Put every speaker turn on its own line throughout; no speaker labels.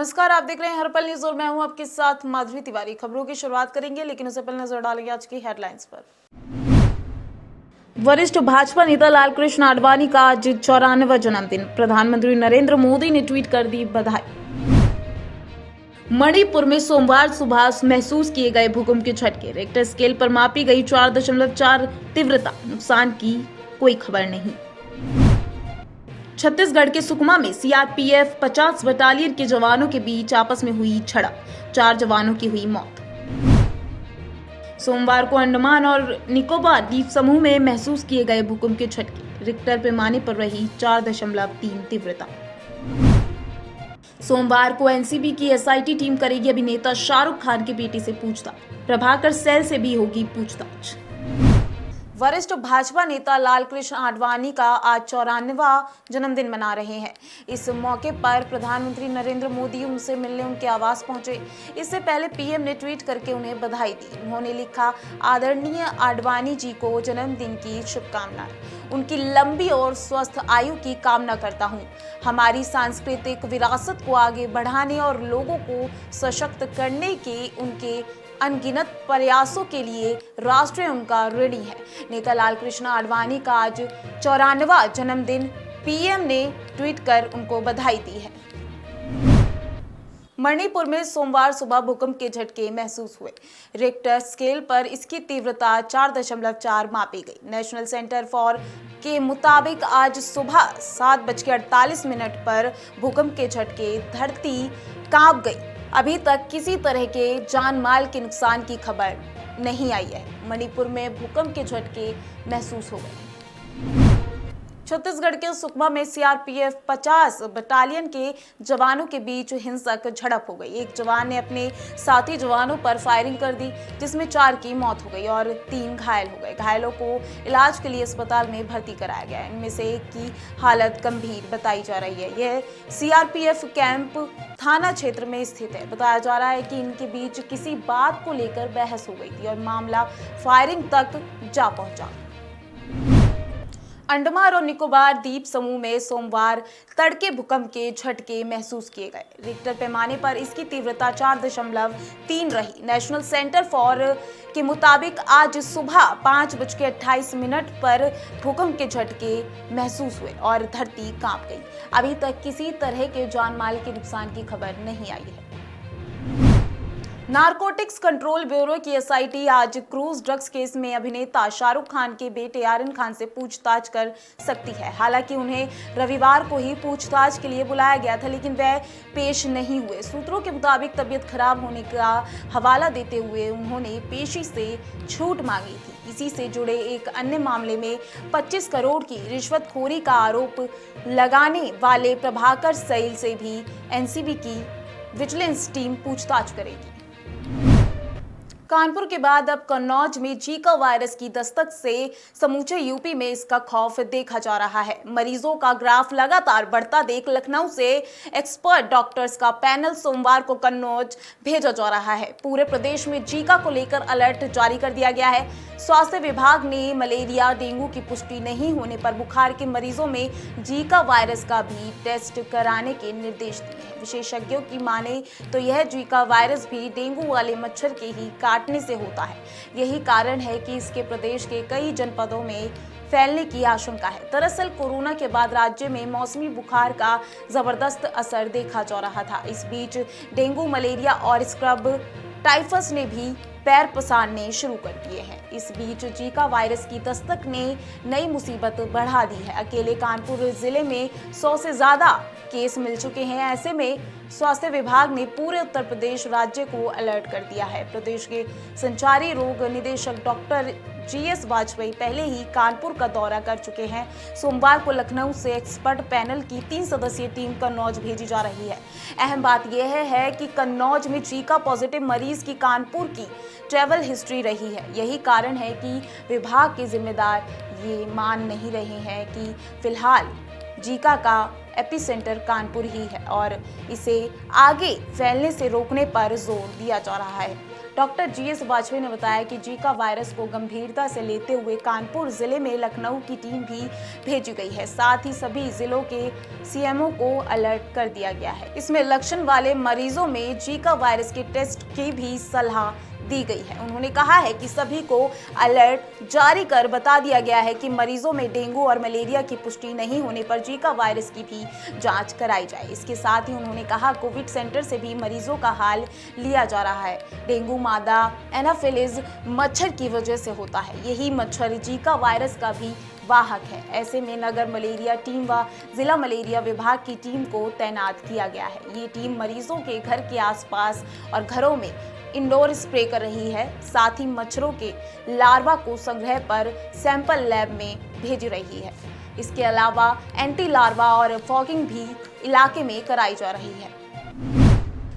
नमस्कार, आप देख रहे हैं हर पल न्यूज और मैं हूं आपके साथ माधुरी तिवारी। खबरों की शुरुआत करेंगे, लेकिन उससे पहले नजर डालेंगे आज की हेडलाइंस पर। वरिष्ठ भाजपा नेता लालकृष्ण आडवाणी का आज 94वां जन्मदिन। प्रधानमंत्री नरेंद्र मोदी ने ट्वीट कर दी बधाई। मणिपुर में सोमवार सुबह महसूस किए गए भूकंप के झटके। रिक्टर स्केल पर मापी गई 4.4 तीव्रता। नुकसान की कोई खबर नहीं। छत्तीसगढ़ के सुकमा में सीआरपीएफ 50 बटालियन के जवानों के बीच आपस में हुई झड़प। 4 जवानों की हुई मौत। सोमवार को अंडमान और निकोबार द्वीप समूह में महसूस किए गए भूकंप के झटके। रिक्टर पैमाने पर रही 4.3 तीव्रता। सोमवार को एनसीबी की एसआईटी टीम करेगी अभिनेता शाहरुख खान की बेटी से पूछताछ। प्रभाकर सेल से भी होगी पूछताछ। वरिष्ठ भाजपा नेता लालकृष्ण आडवाणी का आज 94वां जन्मदिन मना रहे हैं। इस मौके पर प्रधानमंत्री नरेंद्र मोदी उनसे मिलने उनके आवास पहुंचे। इससे पहले पीएम ने ट्वीट करके उन्हें बधाई दी। उन्होंने लिखा, आदरणीय आडवाणी जी को जन्मदिन की शुभकामनाएं। उनकी लंबी और स्वस्थ आयु की कामना करता हूं। हमारी सांस्कृतिक विरासत को आगे बढ़ाने और लोगों को सशक्त करने के उनके अनगिनत प्रयासों के लिए राष्ट्र उनका ऋणी है। नेता लालकृष्ण आडवाणी का आज 94वां जन्मदिन। पीएम ने ट्वीट कर उनको बधाई दी है। मणिपुर में सोमवार सुबह भूकंप के झटके महसूस हुए। रिक्टर स्केल पर इसकी तीव्रता 4.4 मापी गई। नेशनल सेंटर फॉर के मुताबिक आज सुबह 7:48 पर भूकंप के झटके धरती कांप गई। अभी तक किसी तरह के जान माल के नुकसान की खबर नहीं आई है। मणिपुर में भूकंप के झटके महसूस हो गए। छत्तीसगढ़ के सुकमा में सीआरपीएफ 50 बटालियन के जवानों के बीच हिंसक झड़प हो गई। एक जवान ने अपने साथी जवानों पर फायरिंग कर दी, जिसमें 4 की मौत हो गई और 3 घायल हो गए। घायलों को इलाज के लिए अस्पताल में भर्ती कराया गया। इनमें से एक की हालत गंभीर बताई जा रही है। यह सीआरपीएफ कैंप थाना क्षेत्र में स्थित है। बताया जा रहा है कि इनके बीच किसी बात को लेकर बहस हो गई थी और मामला फायरिंग तक जा पहुंचा। अंडमान और निकोबार द्वीप समूह में सोमवार तड़के भूकंप के झटके महसूस किए गए। रिक्टर पैमाने पर इसकी तीव्रता 4.3 रही। नेशनल सेंटर फॉर के मुताबिक आज सुबह 5:28 पर भूकंप के झटके महसूस हुए और धरती कांप गई। अभी तक किसी तरह के जान माल के नुकसान की खबर नहीं आई है। नारकोटिक्स कंट्रोल ब्यूरो की एसआईटी आज क्रूज ड्रग्स केस में अभिनेता शाहरुख खान के बेटे आर्यन खान से पूछताछ कर सकती है। हालांकि उन्हें रविवार को ही पूछताछ के लिए बुलाया गया था, लेकिन वह पेश नहीं हुए। सूत्रों के मुताबिक तबीयत खराब होने का हवाला देते हुए उन्होंने पेशी से छूट मांगी थी। इसी से जुड़े एक अन्य मामले में 25 करोड़ की रिश्वतखोरी का आरोप लगाने वाले प्रभाकर सैल से भी एनसीबी की विजिलेंस टीम पूछताछ करेगी। कानपुर के बाद अब कन्नौज में जीका वायरस की दस्तक से समूचे यूपी में इसका खौफ देखा जा रहा है। मरीजों का ग्राफ लगातार बढ़ता देख लखनऊ से एक्सपर्ट डॉक्टर्स का पैनल सोमवार को कन्नौज भेजा जा रहा है। पूरे प्रदेश में जीका को लेकर अलर्ट जारी कर दिया गया है। स्वास्थ्य विभाग ने मलेरिया डेंगू की पुष्टि नहीं होने पर बुखार के मरीजों में जीका वायरस का भी टेस्ट कराने के निर्देश दिए हैं। विशेषज्ञों की माने तो यह जीका वायरस भी डेंगू वाले मच्छर के ही काटने से होता है। यही कारण है कि इसके प्रदेश के कई जनपदों में फैलने की आशंका है। दरअसल कोरोना के बाद राज्य में मौसमी बुखार का जबरदस्त असर देखा जा रहा था। इस बीच डेंगू, मलेरिया और स्क्रब टाइफस ने भी पैर पसारने शुरू कर दिए हैं। इस बीच जीका वायरस की दस्तक ने नई मुसीबत बढ़ा दी है। अकेले कानपुर जिले में 100 से ज्यादा केस मिल चुके हैं। ऐसे में स्वास्थ्य विभाग ने पूरे उत्तर प्रदेश राज्य को अलर्ट कर दिया है। प्रदेश के संचारी रोग निदेशक डॉक्टर जीएस वाजपेयी पहले ही कानपुर का दौरा कर चुके हैं। सोमवार को लखनऊ से एक्सपर्ट पैनल की 3 सदस्यीय टीम कन्नौज भेजी जा रही है। अहम बात यह है कि कन्नौज में जीका पॉजिटिव मरीज की कानपुर की ट्रैवल हिस्ट्री रही है। यही कारण है कि विभाग के जिम्मेदार ये मान नहीं रहे हैं कि फिलहाल जीका का एपिसेंटर कानपुर ही है और इसे आगे फैलने से रोकने पर जोर दिया जा रहा है। डॉक्टर जीएस वाजपेयी ने बताया कि जीका वायरस को गंभीरता से लेते हुए कानपुर जिले में लखनऊ की टीम भी भेजी गई है। साथ ही सभी जिलों के सीएमओ को अलर्ट कर दिया गया है। इसमें लक्षण वाले मरीजों में जीका वायरस के टेस्ट की भी सलाह दी गई है। उन्होंने कहा है कि सभी को अलर्ट जारी कर बता दिया गया है कि मरीजों में डेंगू और मलेरिया की पुष्टि नहीं होने पर जीका वायरस की भी जांच कराई जाए। इसके साथ ही उन्होंने कहा कोविड सेंटर से भी मरीजों का हाल लिया जा रहा है। डेंगू मादा एनाफिलिस मच्छर की वजह से होता है। यही मच्छर जीका वायरस का भी वाहक है। ऐसे में नगर मलेरिया टीम व जिला मलेरिया विभाग की टीम को तैनात किया गया है। ये टीम मरीजों के घर के आसपास और घरों में इंडोर स्प्रे कर रही है। साथ ही मच्छरों के लार्वा को संग्रह पर सैंपल लैब में भेज रही है। इसके अलावा एंटी लार्वा और फॉगिंग भी इलाके में कराई जा रही है।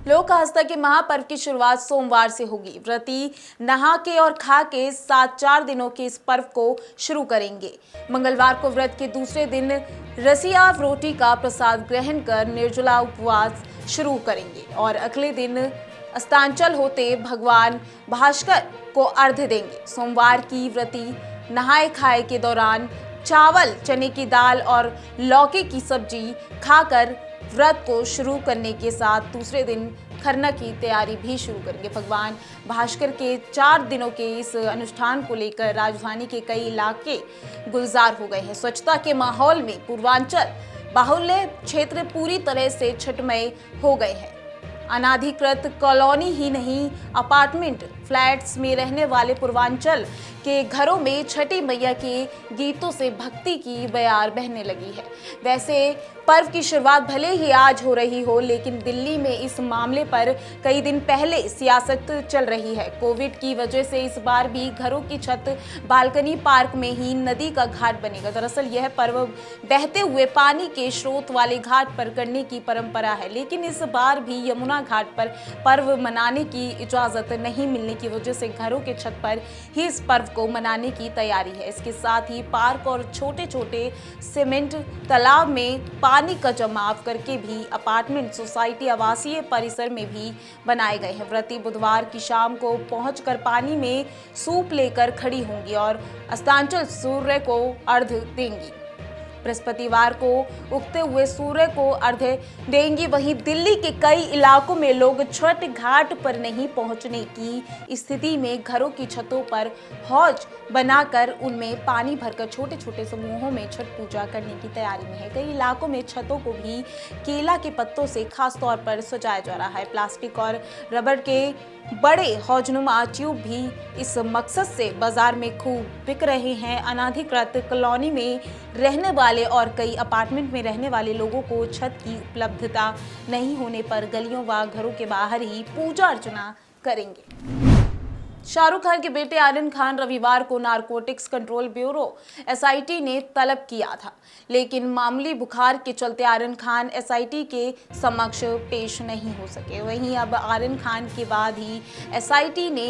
लोक आस्था के महापर्व की शुरुआत सोमवार से होगी। व्रती नहा के और खा के साथ 4 दिनों के इस पर्व को शुरू करेंगे। मंगलवार को व्रत के दूसरे दिन रसिया रोटी का प्रसाद ग्रहण कर निर्जला उपवास शुरू करेंगे और अगले दिन अस्तांचल होते भगवान भास्कर को अर्घ्य देंगे। सोमवार की व्रती नहाए खाए के दौरान चावल, चने की दाल और लौकी की सब्जी खाकर व्रत को शुरू करने के साथ दूसरे दिन खरना की तैयारी भी शुरू करेंगे। भगवान भास्कर के 4 दिनों के इस अनुष्ठान को लेकर राजधानी के कई इलाके गुलजार हो गए हैं। स्वच्छता के माहौल में पूर्वांचल बाहुल्य क्षेत्र पूरी तरह से छठमय हो गए हैं। अनाधिकृत कॉलोनी ही नहीं, अपार्टमेंट फ्लैट्स में रहने वाले पूर्वांचल के घरों में छठी मैया के गीतों से भक्ति की बयार बहने लगी है। वैसे पर्व की शुरुआत भले ही आज हो रही हो, लेकिन दिल्ली में इस मामले पर कई दिन पहले सियासत चल रही है। कोविड की वजह से इस बार भी घरों की छत बालकनी पार्क में ही नदी का घाट बनेगा। दरअसल यह पर्व बहते हुए पानी के स्रोत वाले घाट पर करने की परंपरा है, लेकिन इस बार भी यमुना घाट पर पर्व मनाने की इजाजत नहीं मिलने की वजह से घरों के छत पर ही इस पर्व को मनाने की तैयारी है। इसके साथ ही पार्क और छोटे छोटे सीमेंट तालाब में पानी का जमाव करके भी अपार्टमेंट, सोसाइटी, आवासीय परिसर में भी बनाए गए हैं। व्रती बुधवार की शाम को पहुंचकर पानी में सूप लेकर खड़ी होंगी और अस्तांचल सूर्य को अर्घ्य देंगी। बृहस्पतिवार को उगते हुए सूर्य को अर्घ्य देंगी। वहीं दिल्ली के कई इलाकों में लोग छठ घाट पर नहीं पहुंचने की स्थिति में घरों की छतों पर हौज बनाकर उनमें पानी भरकर छोटे छोटे समूहों में छठ पूजा करने की तैयारी में है। कई इलाकों में छतों को भी केला के पत्तों से खास तौर पर सजाया जा रहा है। प्लास्टिक और रबर के बड़े हौजनुमा ट्यूब भी इस मकसद से बाजार में खूब बिक रहे हैं। अनाधिकृत कॉलोनी में रहने वाले और कई अपार्टमेंट में रहने वाले लोगों को छत की उपलब्धता नहीं होने पर गलियों व घरों के बाहर ही पूजा अर्चना करेंगे। शाहरुख खान के बेटे आर्यन खान रविवार को नारकोटिक्स कंट्रोल ब्यूरो एसआईटी ने तलब किया था, लेकिन मामूली बुखार के चलते आर्यन खान एसआईटी के समक्ष पेश नहीं हो सके। वहीं अब आर्यन खान के बाद ही एसआईटी ने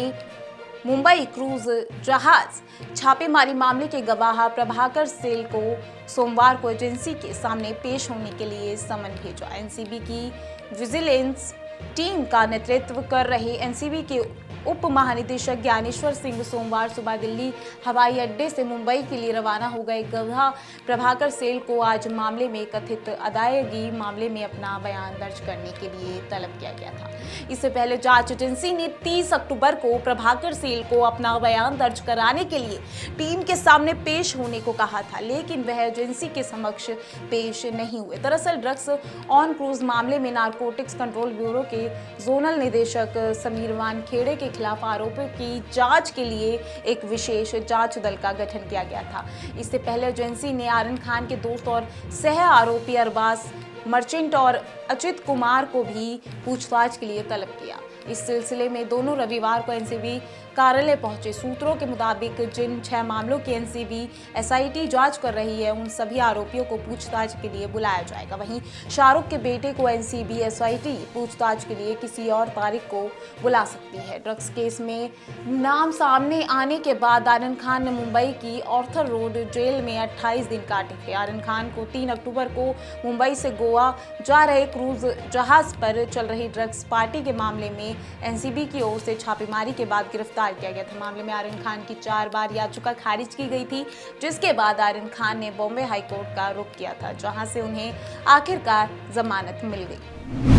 मुंबई क्रूज जहाज छापेमारी मामले के गवाह प्रभाकर सेल को सोमवार को एजेंसी के सामने पेश होने के लिए समन भेजा। एनसीबी की विजिलेंस टीम का नेतृत्व कर रहे एनसीबी के उप महानिदेशक ज्ञानेश्वर सिंह सोमवार सुबह दिल्ली हवाई अड्डे से मुंबई के लिए रवाना हो गए। गवाह प्रभाकर सेल को आज मामले में कथित अदायगी मामले में अपना बयान दर्ज करने के लिए तलब किया गया था। इससे पहले जांच एजेंसी ने 30 अक्टूबर को प्रभाकर सेल को अपना बयान दर्ज कराने के लिए टीम के सामने पेश होने को कहा था, लेकिन वह एजेंसी के समक्ष पेश नहीं हुए। दरअसल ड्रग्स ऑन क्रूज मामले में नारकोटिक्स कंट्रोल ब्यूरो के जोनल निदेशक समीर वानखेड़े के खिलाफ आरोपों की जांच के लिए एक विशेष जांच दल का गठन किया गया था। इससे पहले एजेंसी ने आर्यन खान के दोस्त और सह आरोपी अरबाज मर्चेंट और अचित कुमार को भी पूछताछ के लिए तलब किया। इस सिलसिले में दोनों रविवार को एनसीबी कार्यालय पहुंचे। सूत्रों के मुताबिक जिन 6 मामलों की एनसीबी एसआईटी जांच कर रही है, उन सभी आरोपियों को पूछताछ के लिए बुलाया जाएगा। वहीं शाहरुख के बेटे को एनसीबी एसआईटी पूछताछ के लिए किसी और तारीख को बुला सकती है। ड्रग्स केस में नाम सामने आने के बाद आर्यन खान ने मुंबई की ऑर्थर रोड जेल में 28 दिन काटे थे। आर्यन खान को 3 अक्टूबर को मुंबई से गोवा जा रहे क्रूज जहाज पर चल रही ड्रग्स पार्टी के मामले में एनसीबी की ओर से छापेमारी के बाद गिरफ्तार किया गया था। मामले में आर्यन खान की 4 बार याचिका खारिज की गई थी, जिसके बाद आर्यन खान ने बॉम्बे हाईकोर्ट का रुख किया था, जहां से उन्हें आखिरकार जमानत मिल गई।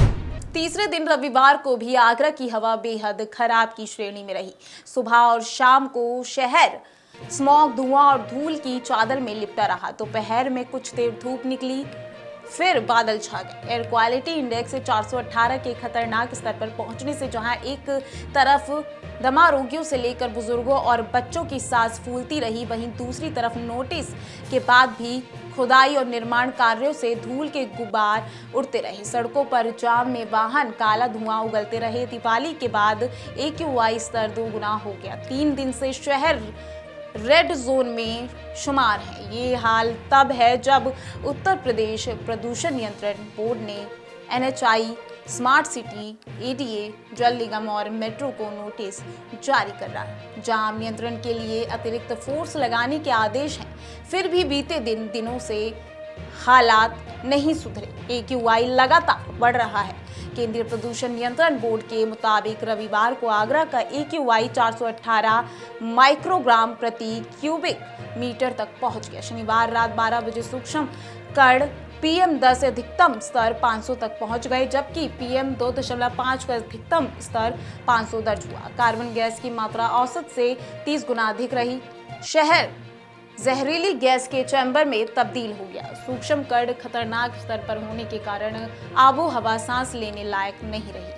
तीसरे दिन रविवार को भी आगरा की हवा बेहद खराब की श्रेणी में रही। सुबह और शाम को शहर स्मॉग, धुआं और धूल की चादर में लिपटा रहा। दोपहर में कुछ देर धूप निकली, फिर बादल छा गए। एयर क्वालिटी इंडेक्स 418 के खतरनाक स्तर पर पहुंचने से जहां एक तरफ दमा रोगियों से लेकर बुजुर्गों और बच्चों की सांस फूलती रही, वहीं दूसरी तरफ नोटिस के बाद भी खुदाई और निर्माण कार्यों से धूल के गुबार उड़ते रहे। सड़कों पर जाम में वाहन, काला धुआं उगलते रहे। दिवाली के बाद AQI स्तर 2 गुना हो गया। 3 दिन से शहर रेड जोन में शुमार है। ये हाल तब है जब उत्तर प्रदेश प्रदूषण नियंत्रण बोर्ड ने NHI, स्मार्ट सिटी, ADA, जल निगम और मेट्रो को नोटिस जारी कर रहा है। जाम नियंत्रण के लिए अतिरिक्त फोर्स लगाने के आदेश हैं। फिर भी बीते दिनों से हालात नहीं सुधरे। AQI लगातार बढ़ रहा है। केंद्रीय प्रदूषण नियंत्रण बोर्ड के मुताबिक रविवार को आगरा का AQI 418 माइक्रोग्राम प्रति क्यूबिक मीटर तक पहुंच गया। शनिवार रात 12 बजे सूक्ष्म कण PM10 अधिकतम स्तर 500 तक पहुंच गए, जबकि PM2.5 का अधिकतम स्तर 500 दर्ज हुआ। कार्बन गैस की मात्रा औसत से 30 गुना अधिक रही। शहर जहरीली गैस के चैम्बर में तब्दील हो गया। सूक्ष्म कण खतरनाक स्तर पर होने के कारण आबो हवा सांस लेने लायक नहीं रही।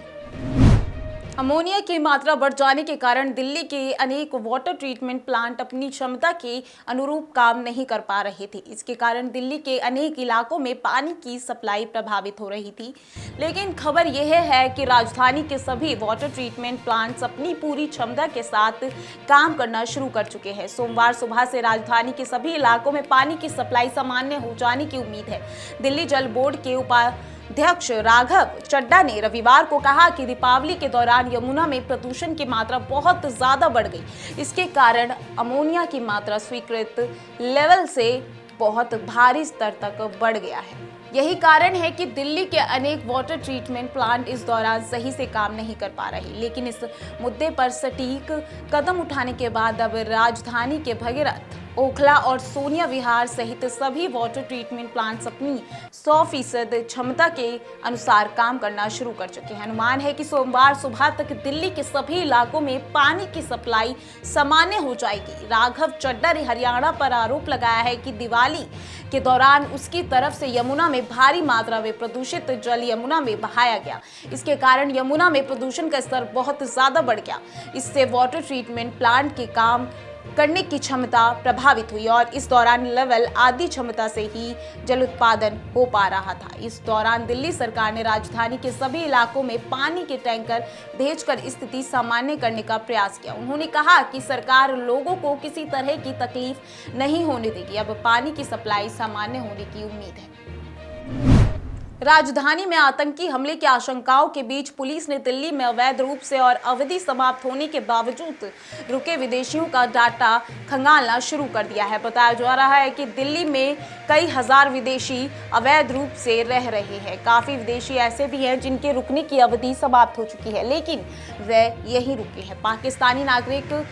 अमोनिया की मात्रा बढ़ जाने के कारण दिल्ली के अनेक वाटर ट्रीटमेंट प्लांट अपनी क्षमता के अनुरूप काम नहीं कर पा रहे थे। इसके कारण दिल्ली के अनेक इलाकों में पानी की सप्लाई प्रभावित हो रही थी। लेकिन खबर यह है कि राजधानी के सभी वाटर ट्रीटमेंट प्लांट्स अपनी पूरी क्षमता के साथ काम करना शुरू कर चुके हैं। सोमवार सुबह से राजधानी के सभी इलाकों में पानी की सप्लाई सामान्य हो जाने की उम्मीद है। दिल्ली जल बोर्ड के उपाध्यक्ष राघव चड्ढा ने रविवार को कहा कि दीपावली के दौरान यमुना में प्रदूषण की मात्रा बहुत ज्यादा बढ़ गई। इसके कारण अमोनिया की मात्रा स्वीकृत लेवल से बहुत भारी स्तर तक बढ़ गया है। यही कारण है कि दिल्ली के अनेक वाटर ट्रीटमेंट प्लांट इस दौरान सही से काम नहीं कर पा रहे। लेकिन इस मुद्दे पर सटीक कदम उठाने के बाद अब राजधानी के भगीरथ, ओखला और सोनिया विहार सहित सभी वाटर ट्रीटमेंट प्लांट्स अपनी 100% क्षमता के अनुसार काम करना शुरू कर चुके हैं। अनुमान है कि सोमवार सुबह तक दिल्ली के सभी इलाकों में पानी की सप्लाई सामान्य हो जाएगी। राघव चड्ढा ने हरियाणा पर आरोप लगाया है कि दिवाली के दौरान उसकी तरफ से यमुना में भारी मात्रा में प्रदूषित जल यमुना में बहाया गया। इसके कारण यमुना में प्रदूषण का स्तर बहुत ज्यादा बढ़ गया। इससे वाटर ट्रीटमेंट प्लांट के काम करने की क्षमता प्रभावित हुई और इस दौरान लेवल आधी क्षमता से ही जल उत्पादन हो पा रहा था। इस दौरान दिल्ली सरकार ने राजधानी के सभी इलाकों में पानी के टैंकर भेजकर स्थिति सामान्य करने का प्रयास किया। उन्होंने कहा कि सरकार लोगों को किसी तरह की तकलीफ नहीं होने देगी। अब पानी की सप्लाई सामान्य होने की उम्मीद है। राजधानी में आतंकी हमले की आशंकाओं के बीच पुलिस ने दिल्ली में अवैध रूप से और अवधि समाप्त होने के बावजूद रुके विदेशियों का डाटा खंगालना शुरू कर दिया है। बताया जा रहा है कि दिल्ली में कई हजार विदेशी अवैध रूप से रह रहे हैं। काफी विदेशी ऐसे भी हैं जिनके रुकने की अवधि समाप्त हो चुकी है, लेकिन वे यहीं रुके हैं। पाकिस्तानी नागरिक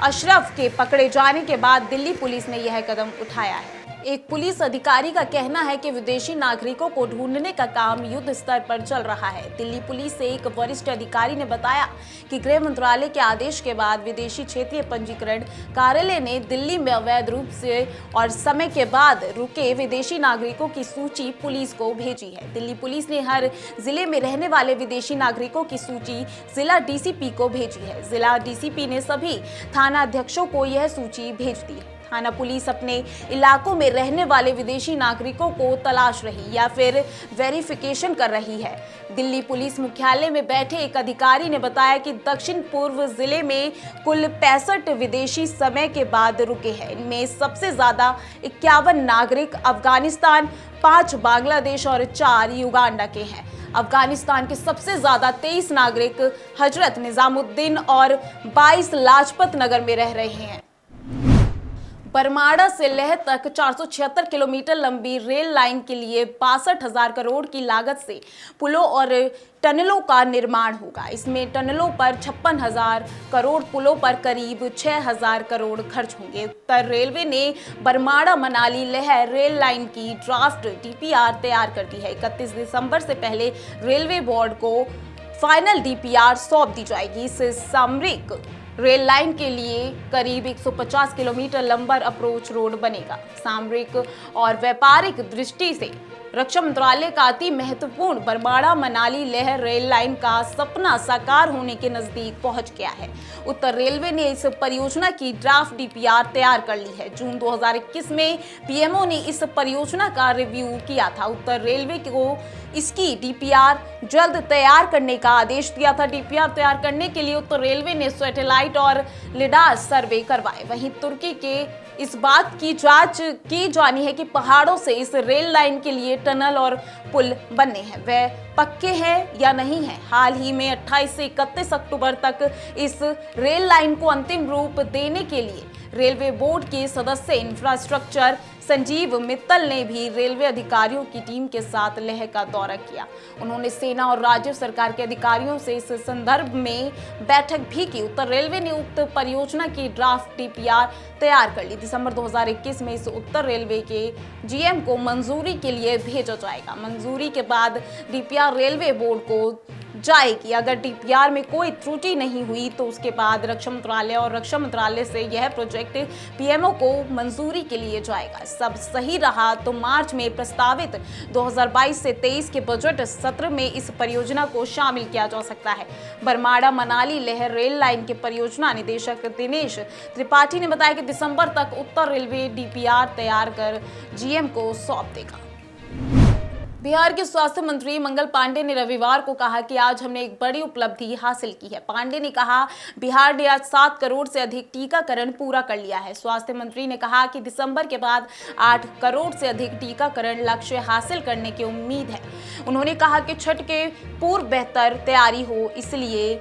अशरफ के पकड़े जाने के बाद दिल्ली पुलिस ने यह कदम उठाया है। एक पुलिस अधिकारी का कहना है कि विदेशी नागरिकों को ढूंढने का काम युद्ध स्तर पर चल रहा है। दिल्ली पुलिस से एक वरिष्ठ अधिकारी ने बताया कि गृह मंत्रालय के आदेश के बाद विदेशी क्षेत्रीय पंजीकरण कार्यालय ने दिल्ली में अवैध रूप से और समय के बाद रुके विदेशी नागरिकों की सूची पुलिस को भेजी है। दिल्ली पुलिस ने हर जिले में रहने वाले विदेशी नागरिकों की सूची जिला DCP को भेजी है। जिला DCP ने सभी थाना अध्यक्षों को यह सूची भेज दी है। थाना पुलिस अपने इलाकों में रहने वाले विदेशी नागरिकों को तलाश रही या फिर वेरिफिकेशन कर रही है। दिल्ली पुलिस मुख्यालय में बैठे एक अधिकारी ने बताया कि दक्षिण पूर्व जिले में कुल 65 विदेशी समय के बाद रुके हैं। इनमें सबसे ज्यादा 51 नागरिक अफगानिस्तान, 5 बांग्लादेश और 4 युगांडा के हैं। अफगानिस्तान के सबसे ज्यादा 23 नागरिक हजरत निजामुद्दीन और 22 लाजपत नगर में रह रहे हैं। बरमाड़ा से लेह तक 476 किलोमीटर लंबी रेल लाइन के लिए 62,000 करोड़ की लागत से पुलों और टनलों का निर्माण होगा। इसमें टनलों पर 56,000 करोड़, पुलों पर करीब 6,000 करोड़ खर्च होंगे। उत्तर रेलवे ने बरमाड़ा मनाली लेह रेल लाइन की ड्राफ्ट डीपीआर तैयार कर दी है। 31 दिसंबर से पहले रेलवे बोर्ड को फाइनल डीपीआर सौंप दी जाएगी। इस सामरिक रेल लाइन के लिए करीब 150 किलोमीटर लंबा अप्रोच रोड बनेगा। सामरिक और व्यापारिक दृष्टि से रक्षा मंत्रालय का अति महत्वपूर्ण बरमाड़ा मनाली लेह रेल लाइन का सपना साकार होने के नजदीक पहुंच गया है। उत्तर रेलवे ने इस परियोजना की ड्राफ्ट डीपीआर तैयार कर ली है। जून 2021 में पीएमओ ने इस परियोजना का रिव्यू किया था। उत्तर रेलवे को इसकी डीपीआर जल्द तैयार करने का आदेश दिया था। डीपीआर तैयार करने के लिए उत्तर रेलवे ने सैटेलाइट और लिडार सर्वे करवाए। वहीं तुर्की के इस बात की जांच की जानी है कि पहाड़ों से इस रेल लाइन के लिए टनल और पुल बनने हैं, वे पक्के हैं या नहीं है। हाल ही में 28 से 31 अक्टूबर तक इस रेल लाइन को अंतिम रूप देने के लिए रेलवे बोर्ड के सदस्य इंफ्रास्ट्रक्चर संजीव मित्तल ने भी रेलवे अधिकारियों की टीम के साथ लेह का दौरा किया। उन्होंने सेना और राज्य सरकार के अधिकारियों से इस संदर्भ में बैठक भी की। उत्तर रेलवे ने उक्त परियोजना की ड्राफ्ट डीपीआर तैयार कर ली। दिसंबर 2021 में इस उत्तर रेलवे के जीएम को मंजूरी के लिए भेजा जाएगा। मंजूरी के बाद डीपीआर रेलवे बोर्ड को जाएगी। अगर डीपीआर में कोई त्रुटि नहीं हुई तो उसके बाद रक्षा मंत्रालय और रक्षा मंत्रालय से यह प्रोजेक्ट पीएमओ को मंजूरी के लिए जाएगा। सब सही रहा तो मार्च में प्रस्तावित 2022 से 23 के बजट सत्र में इस परियोजना को शामिल किया जा सकता है। बरमाड़ा मनाली लेह रेल लाइन के परियोजना निदेशक दिनेश त्रिपाठी ने बताया कि दिसंबर तक उत्तर रेलवे डीपीआर तैयार कर जीएम को सौंप देगा। बिहार के स्वास्थ्य मंत्री मंगल पांडे ने रविवार को कहा कि आज हमने एक बड़ी उपलब्धि हासिल की है। पांडे ने कहा, बिहार ने आज 7 करोड़ से अधिक टीकाकरण पूरा कर लिया है। स्वास्थ्य मंत्री ने कहा कि दिसंबर के बाद 8 करोड़ से अधिक टीकाकरण लक्ष्य हासिल करने की उम्मीद है। उन्होंने कहा कि छठ के पूर्व बेहतर तैयारी हो, इसलिए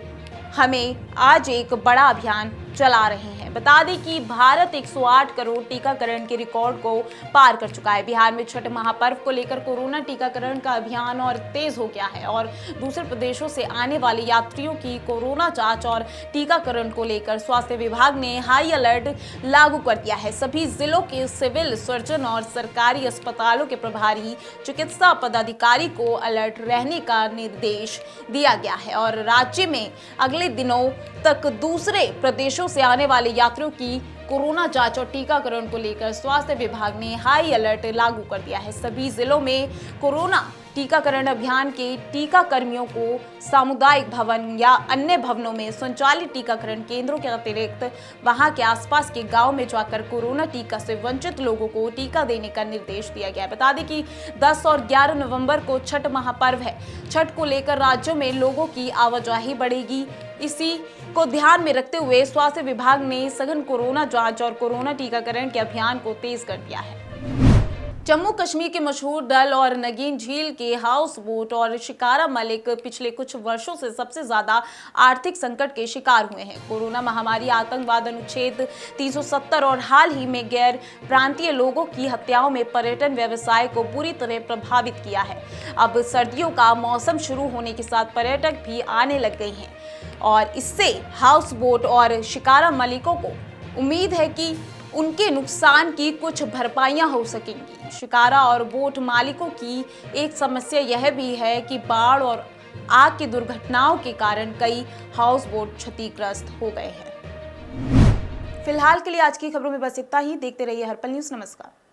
हमें आज एक बड़ा अभियान चला रहे हैं। बता दें कि भारत 108 करोड़ टीकाकरण के रिकॉर्ड को पार कर चुका है। बिहार में छठ महापर्व को लेकर कोरोना टीकाकरण का अभियान और तेज हो गया है और दूसरे प्रदेशों से आने वाले यात्रियों की कोरोना जांच और टीकाकरण को लेकर स्वास्थ्य विभाग ने हाई अलर्ट लागू कर दिया है। सभी जिलों के सिविल सर्जन और सरकारी अस्पतालों के प्रभारी चिकित्सा पदाधिकारी को अलर्ट रहने का निर्देश दिया गया है और राज्य में अगले दिनों तक दूसरे प्रदेशों से आने वाले यात्रियों की कोरोना जांच और टीकाकरण को लेकर स्वास्थ्य विभाग ने हाई अलर्ट लागू कर दिया है। सभी जिलों में कोरोना टीकाकरण अभियान के टीका कर्मियों को सामुदायिक भवन या अन्य भवनों में संचालित टीकाकरण केंद्रों के अतिरिक्त वहां के आसपास के गांव में जाकर कोरोना टीका से वंचित लोगों को टीका देने का निर्देश दिया गया है। बता दें कि 10 और 11 नवंबर को छठ महापर्व है। छठ को लेकर राज्यों में लोगों की आवाजाही बढ़ेगी। इसी को ध्यान में रखते हुए स्वास्थ्य विभाग ने सघन कोरोना जांच और कोरोना टीकाकरण के अभियान को तेज कर दिया है। जम्मू कश्मीर के मशहूर डल और नगीन झील के हाउस बोट और शिकारा मलिक पिछले कुछ वर्षों से सबसे ज्यादा आर्थिक संकट के शिकार हुए हैं। कोरोना महामारी, आतंकवाद, अनुच्छेद 370 और हाल ही में गैर प्रांतीय लोगों की हत्याओं में पर्यटन व्यवसाय को बुरी तरह प्रभावित किया है। अब सर्दियों का मौसम शुरू होने के साथ पर्यटक भी आने लग गए हैं और इससे हाउस बोट और शिकारा मालिकों को उम्मीद है कि उनके नुकसान की कुछ भरपाइयां हो सकेंगी। शिकारा और बोट मालिकों की एक समस्या यह भी है कि बाढ़ और आग की दुर्घटनाओं के कारण कई हाउस बोट क्षतिग्रस्त हो गए हैं। फिलहाल के लिए आज की खबरों में बस इतना ही। देखते रहिए हर्पल न्यूज़। नमस्कार।